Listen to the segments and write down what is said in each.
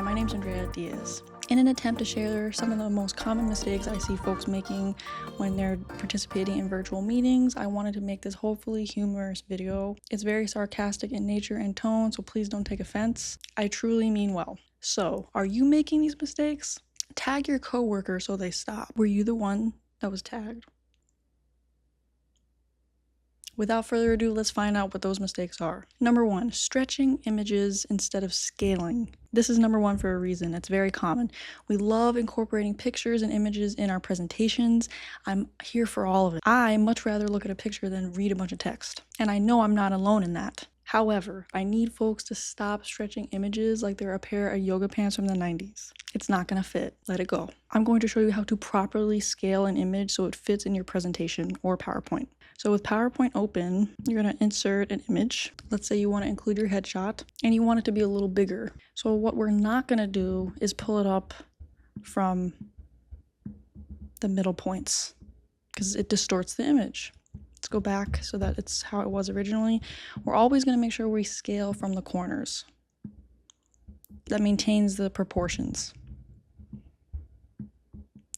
Hi, my name's Andrea Diaz. In an attempt to share some of the most common mistakes I see folks making when they're participating in virtual meetings, I wanted to make this hopefully humorous video. It's very sarcastic in nature and tone, so please don't take offense. I truly mean well. So, are you making these mistakes? Tag your coworker so they stop. Were you the one that was tagged? Without further ado, let's find out what those mistakes are. Number 1, stretching images instead of scaling. This is number 1 for a reason. It's very common. We love incorporating pictures and images in our presentations. I'm here for all of it. I much rather look at a picture than read a bunch of text. And I know I'm not alone in that. However, I need folks to stop stretching images like they're a pair of yoga pants from the 90s. It's not gonna fit. Let it go. I'm going to show you how to properly scale an image so it fits in your presentation or PowerPoint. So with PowerPoint open, you're gonna insert an image. Let's say you wanna include your headshot and you want it to be a little bigger. So what we're not gonna do is pull it up from the middle points because it distorts the image. Let's go back so that it's how it was originally. We're always going to make sure we scale from the corners. That maintains the proportions.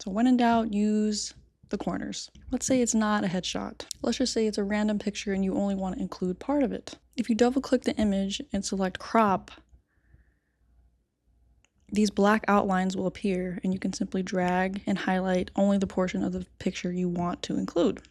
So when in doubt, use the corners. Let's say it's not a headshot. Let's just say it's a random picture and you only want to include part of it. If you double click the image and select crop, these black outlines will appear and you can simply drag and highlight only the portion of the picture you want to include.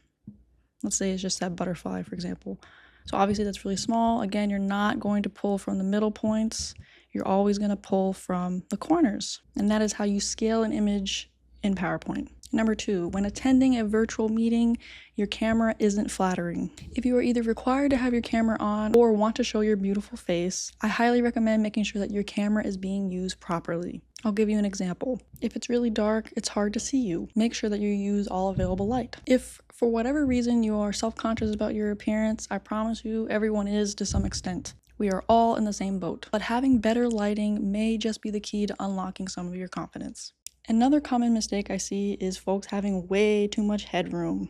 Let's say it's just that butterfly, for example. So obviously that's really small. Again, you're not going to pull from the middle points. You're always going to pull from the corners. And that is how you scale an image in PowerPoint. Number 2, when attending a virtual meeting, your camera isn't flattering. If you are either required to have your camera on or want to show your beautiful face, I highly recommend making sure that your camera is being used properly. I'll give you an example. If it's really dark, it's hard to see you. Make sure that you use all available light. If for whatever reason you are self-conscious about your appearance, I promise you everyone is to some extent. We are all in the same boat. But having better lighting may just be the key to unlocking some of your confidence. Another common mistake I see is folks having way too much headroom.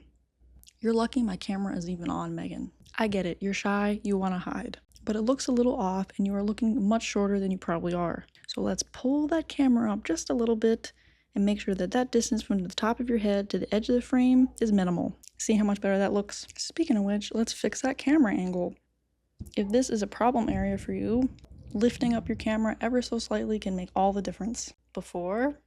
You're lucky my camera is even on, Megan. I get it, you're shy, you want to hide. But it looks a little off and you are looking much shorter than you probably are. So let's pull that camera up just a little bit and make sure that that distance from the top of your head to the edge of the frame is minimal. See how much better that looks? Speaking of which, let's fix that camera angle. If this is a problem area for you, lifting up your camera ever so slightly can make all the difference. Before,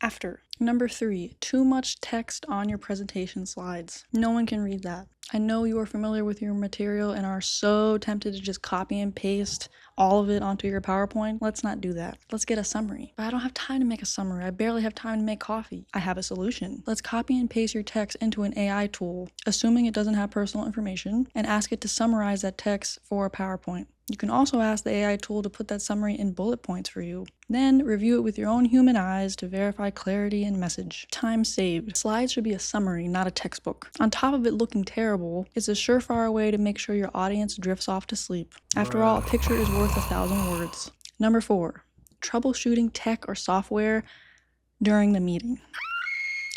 after. Number 3, too much text on your presentation slides. No one can read that. I know you are familiar with your material and are so tempted to just copy and paste all of it onto your PowerPoint. Let's not do that. Let's get a summary. But I don't have time to make a summary. I barely have time to make coffee. I have a solution. Let's copy and paste your text into an AI tool, assuming it doesn't have personal information, and ask it to summarize that text for a PowerPoint. You can also ask the AI tool to put that summary in bullet points for you. Then review it with your own human eyes to verify clarity and message. Time saved. Slides should be a summary, not a textbook. On top of it looking terrible, it's a surefire way to make sure your audience drifts off to sleep. After all, a picture is worth 1,000 words. Number 4, troubleshooting tech or software during the meeting.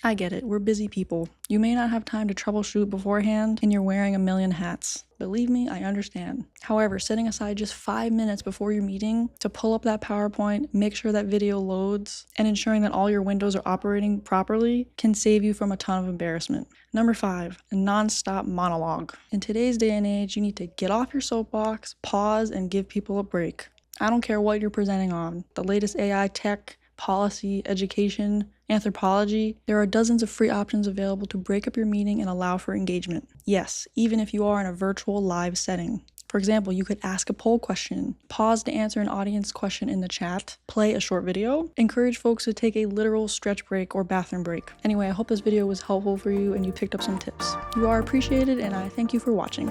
I get it, we're busy people. You may not have time to troubleshoot beforehand and you're wearing a million hats. Believe me, I understand. However, setting aside just 5 minutes before your meeting to pull up that PowerPoint, make sure that video loads, and ensuring that all your windows are operating properly can save you from a ton of embarrassment. Number 5, a non-stop monologue. In today's day and age, you need to get off your soapbox, pause, and give people a break. I don't care what you're presenting on. The latest AI tech, policy, education, anthropology, there are dozens of free options available to break up your meeting and allow for engagement. Yes, even if you are in a virtual live setting. For example, you could ask a poll question, pause to answer an audience question in the chat, play a short video, encourage folks to take a literal stretch break or bathroom break. Anyway, I hope this video was helpful for you and you picked up some tips. You are appreciated and I thank you for watching.